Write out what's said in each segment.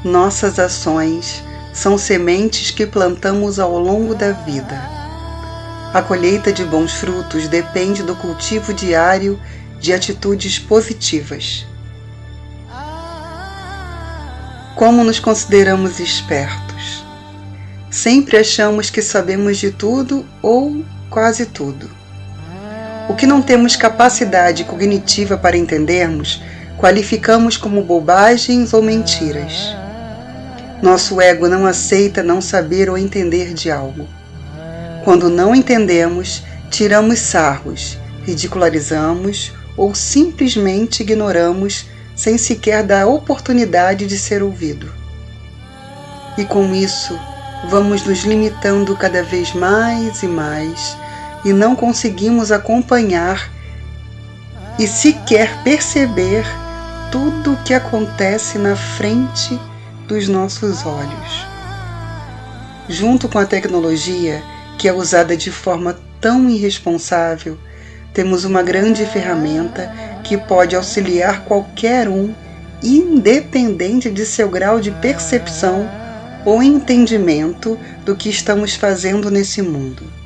Nossas ações são sementes que plantamos ao longo da vida. A colheita de bons frutos depende do cultivo diário de atitudes positivas. Como nos consideramos espertos? Sempre achamos que sabemos de tudo ou quase tudo. O que não temos capacidade cognitiva para entendermos, qualificamos como bobagens ou mentiras. Nosso ego não aceita não saber ou entender de algo. Quando não entendemos, tiramos sarros, ridicularizamos ou simplesmente ignoramos sem sequer dar oportunidade de ser ouvido. E com isso, vamos nos limitando cada vez mais e mais e não conseguimos acompanhar e sequer perceber tudo o que acontece na frente dos nossos olhos. Junto com a tecnologia, que é usada de forma tão irresponsável, temos uma grande ferramenta que pode auxiliar qualquer um, independente de seu grau de percepção ou entendimento do que estamos fazendo nesse mundo.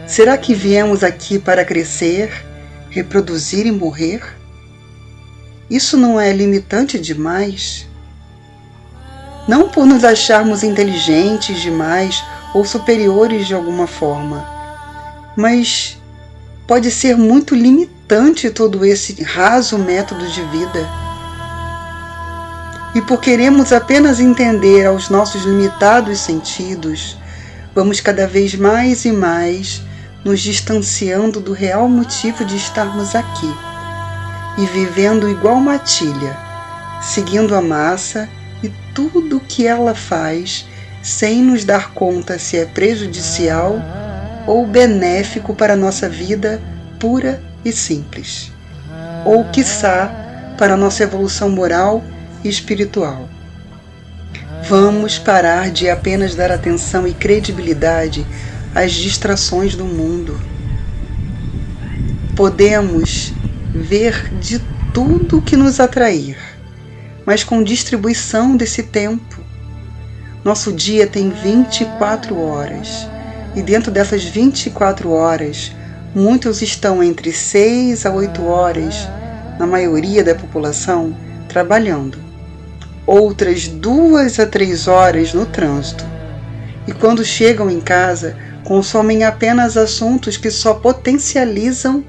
Será que viemos aqui para crescer, reproduzir e morrer? Isso não é limitante demais? Não por nos acharmos inteligentes demais ou superiores de alguma forma, mas pode ser muito limitante todo esse raso método de vida. E por queremos apenas entender aos nossos limitados sentidos, vamos cada vez mais e mais nos distanciando do real motivo de estarmos aqui e vivendo igual matilha, seguindo a massa e tudo o que ela faz sem nos dar conta se é prejudicial ou benéfico para a nossa vida pura e simples, ou quiçá para a nossa evolução moral e espiritual. Vamos parar de apenas dar atenção e credibilidade às distrações do mundo. Podemos ver de tudo que nos atrair, mas com distribuição desse tempo. Nosso dia tem 24 horas, e dentro dessas 24 horas, muitos estão entre 6 a 8 horas, na maioria da população, trabalhando. Outras 2 a 3 horas no trânsito. E quando chegam em casa, consomem apenas assuntos que só potencializam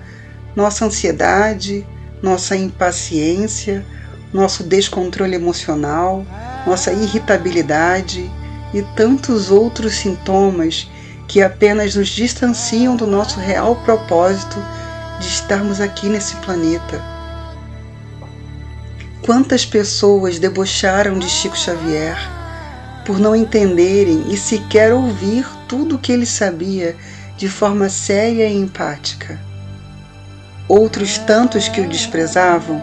nossa ansiedade, nossa impaciência, nosso descontrole emocional, nossa irritabilidade e tantos outros sintomas que apenas nos distanciam do nosso real propósito de estarmos aqui nesse planeta. Quantas pessoas debocharam de Chico Xavier por não entenderem e sequer ouvir tudo o que ele sabia de forma séria e empática. Outros tantos que o desprezavam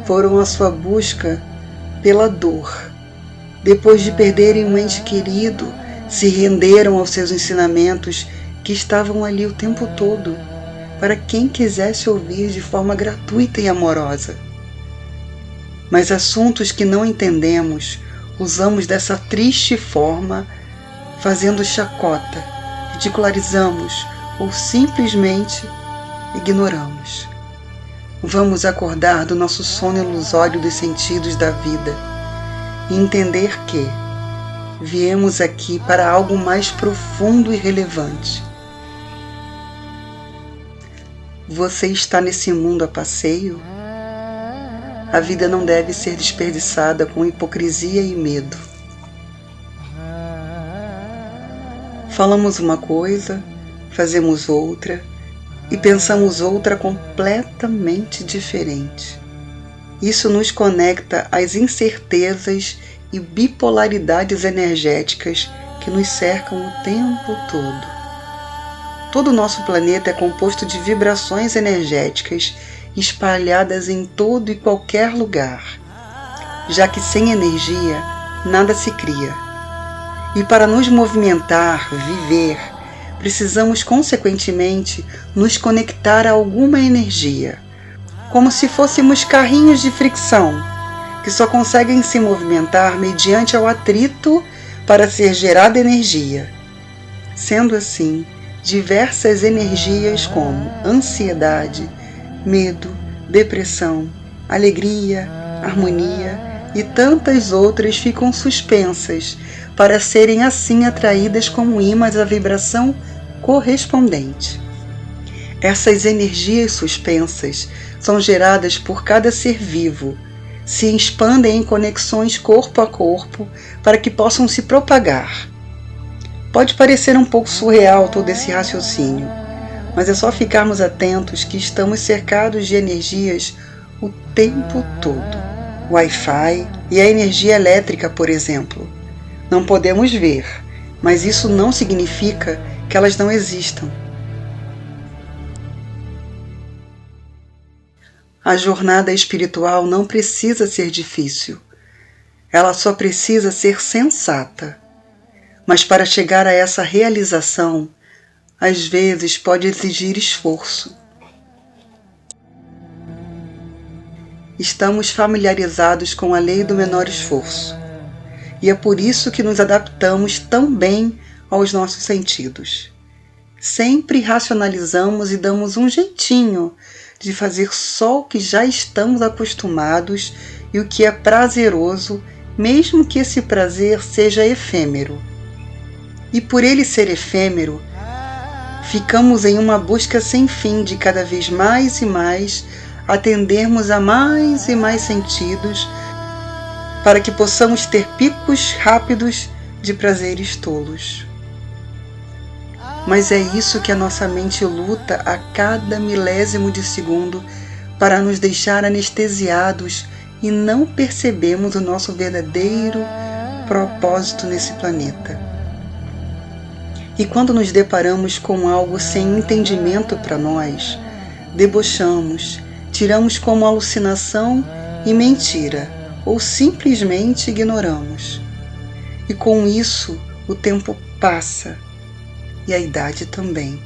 foram à sua busca pela dor. Depois de perderem um ente querido, se renderam aos seus ensinamentos que estavam ali o tempo todo, para quem quisesse ouvir de forma gratuita e amorosa. Mas assuntos que não entendemos, usamos dessa triste forma, fazendo chacota, ridicularizamos ou simplesmente ignoramos. Vamos acordar do nosso sono ilusório dos sentidos da vida e entender que viemos aqui para algo mais profundo e relevante. Você está nesse mundo a passeio? A vida não deve ser desperdiçada com hipocrisia e medo. Falamos uma coisa, fazemos outra e pensamos outra completamente diferente. Isso nos conecta às incertezas e bipolaridades energéticas que nos cercam o tempo todo. Todo o nosso planeta é composto de vibrações energéticas espalhadas em todo e qualquer lugar, já que sem energia nada se cria. E para nos movimentar, viver, precisamos consequentemente nos conectar a alguma energia, como se fôssemos carrinhos de fricção, que que só conseguem se movimentar mediante o atrito para ser gerada energia. Sendo assim, diversas energias como ansiedade, medo, depressão, alegria, harmonia e tantas outras ficam suspensas para serem assim atraídas como ímãs à vibração correspondente. Essas energias suspensas são geradas por cada ser vivo, se expandem em conexões corpo a corpo para que possam se propagar. Pode parecer um pouco surreal todo esse raciocínio, mas é só ficarmos atentos que estamos cercados de energias o tempo todo. Wi-Fi e a energia elétrica, por exemplo. Não podemos ver, mas isso não significa que elas não existam. A jornada espiritual não precisa ser difícil. Ela só precisa ser sensata. Mas para chegar a essa realização, às vezes pode exigir esforço. Estamos familiarizados com a lei do menor esforço. E é por isso que nos adaptamos tão bem aos nossos sentidos. Sempre racionalizamos e damos um jeitinho de fazer só o que já estamos acostumados e o que é prazeroso, mesmo que esse prazer seja efêmero. E por ele ser efêmero, ficamos em uma busca sem fim de cada vez mais e mais atendermos a mais e mais sentidos para que possamos ter picos rápidos de prazeres tolos. Mas é isso que a nossa mente luta a cada milésimo de segundo para nos deixar anestesiados e não percebemos o nosso verdadeiro propósito nesse planeta. E quando nos deparamos com algo sem entendimento para nós, debochamos, tiramos como alucinação e mentira, ou simplesmente ignoramos. E com isso o tempo passa e a idade também.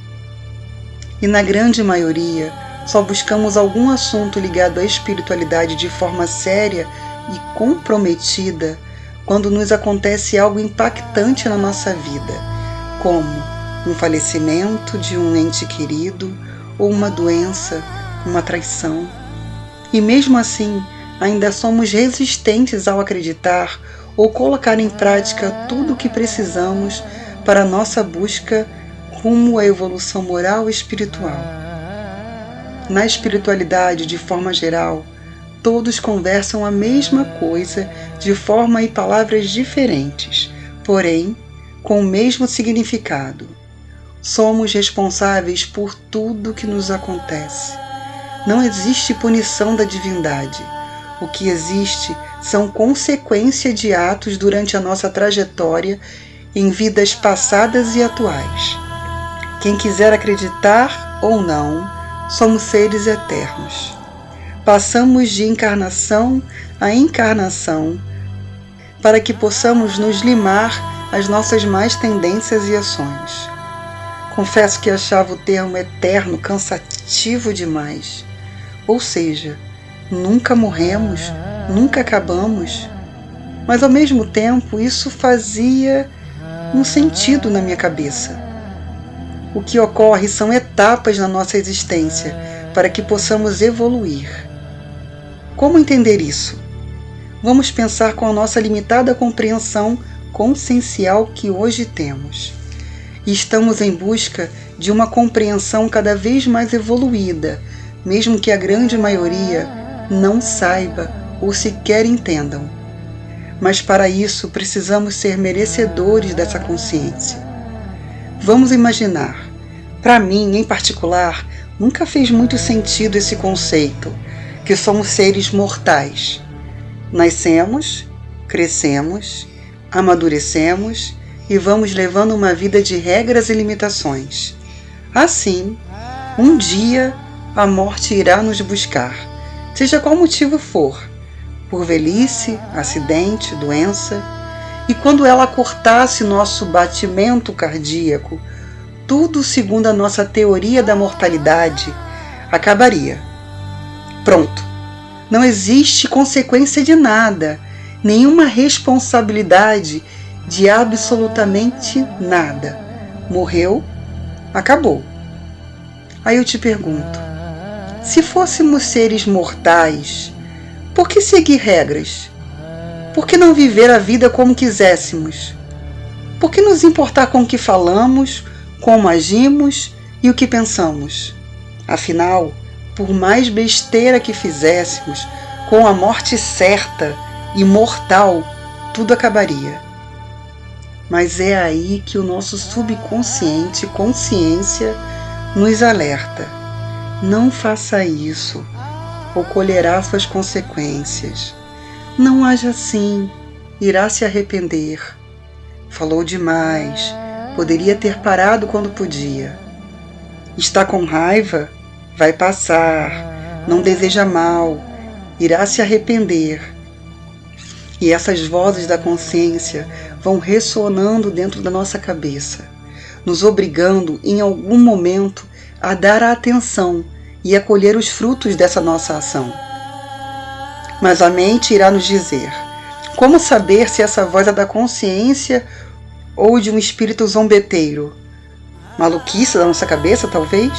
E na grande maioria, só buscamos algum assunto ligado à espiritualidade de forma séria e comprometida quando nos acontece algo impactante na nossa vida, como um falecimento de um ente querido ou uma doença, uma traição. E mesmo assim, ainda somos resistentes ao acreditar ou colocar em prática tudo o que precisamos para a nossa busca rumo à evolução moral e espiritual. Na espiritualidade, de forma geral, todos conversam a mesma coisa de forma e palavras diferentes, porém, com o mesmo significado. Somos responsáveis por tudo que nos acontece. Não existe punição da divindade. O que existe são consequências de atos durante a nossa trajetória em vidas passadas e atuais. Quem quiser acreditar ou não, somos seres eternos. Passamos de encarnação a encarnação para que possamos nos limar às nossas más tendências e ações. Confesso que achava o termo eterno cansativo demais. Ou seja, nunca morremos, nunca acabamos. Mas ao mesmo tempo isso fazia um sentido na minha cabeça. O que ocorre são etapas na nossa existência para que possamos evoluir. Como entender isso? Vamos pensar com a nossa limitada compreensão consciencial que hoje temos. E estamos em busca de uma compreensão cada vez mais evoluída, mesmo que a grande maioria não saiba ou sequer entendam. Mas para isso precisamos ser merecedores dessa consciência. Vamos imaginar, para mim em particular, nunca fez muito sentido esse conceito, que somos seres mortais. Nascemos, crescemos, amadurecemos e vamos levando uma vida de regras e limitações. Assim, um dia a morte irá nos buscar, seja qual motivo for, por velhice, acidente, doença, e quando ela cortasse nosso batimento cardíaco, tudo segundo a nossa teoria da mortalidade, acabaria. Pronto, Não existe consequência de nada, nenhuma responsabilidade de absolutamente nada. Morreu, acabou. Aí eu te pergunto, se fôssemos seres mortais, por que seguir regras? Por que não viver a vida como quiséssemos? Por que nos importar com o que falamos, como agimos e o que pensamos? Afinal, por mais besteira que fizéssemos, com a morte certa e mortal, tudo acabaria. Mas é aí que o nosso subconsciente, consciência, nos alerta. Não faça isso, ou colherá suas consequências. Não haja assim, irá se arrepender. Falou demais, poderia ter parado quando podia. Está com raiva? Vai passar. Não deseja mal, irá se arrepender. E essas vozes da consciência vão ressonando dentro da nossa cabeça, nos obrigando em algum momento a dar a atenção e a colher os frutos dessa nossa ação. Mas a mente irá nos dizer: como saber se essa voz é da consciência ou de um espírito zombeteiro? Maluquice da nossa cabeça, talvez?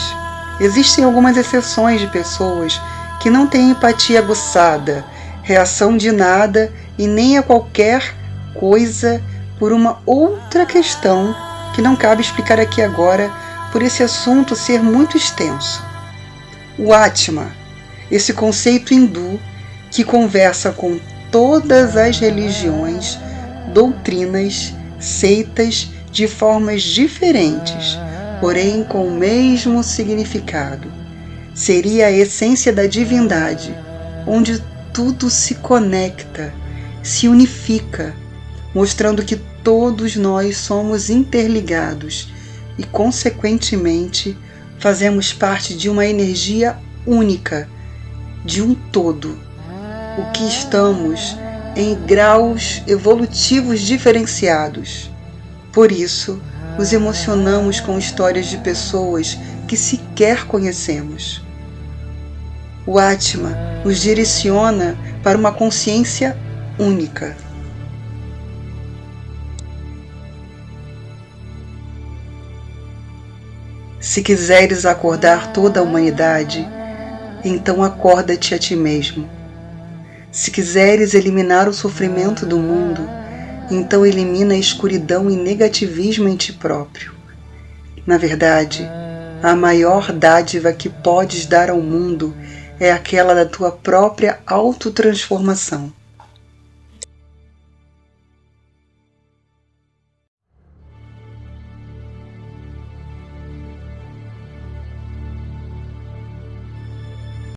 Existem algumas exceções de pessoas que não têm empatia aguçada, reação de nada e nem a qualquer coisa por uma outra questão que não cabe explicar aqui agora, por esse assunto ser muito extenso. O Atma, esse conceito hindu que conversa com todas as religiões, doutrinas, seitas de formas diferentes, porém com o mesmo significado. Seria a essência da divindade, onde tudo se conecta, se unifica, mostrando que todos nós somos interligados e, consequentemente, fazemos parte de uma energia única, de um todo. O que estamos em graus evolutivos diferenciados. Por isso, nos emocionamos com histórias de pessoas que sequer conhecemos. O Atma nos direciona para uma consciência única. Se quiseres acordar toda a humanidade, então acorda-te a ti mesmo. Se quiseres eliminar o sofrimento do mundo, então elimina a escuridão e negativismo em ti próprio. Na verdade, a maior dádiva que podes dar ao mundo é aquela da tua própria autotransformação.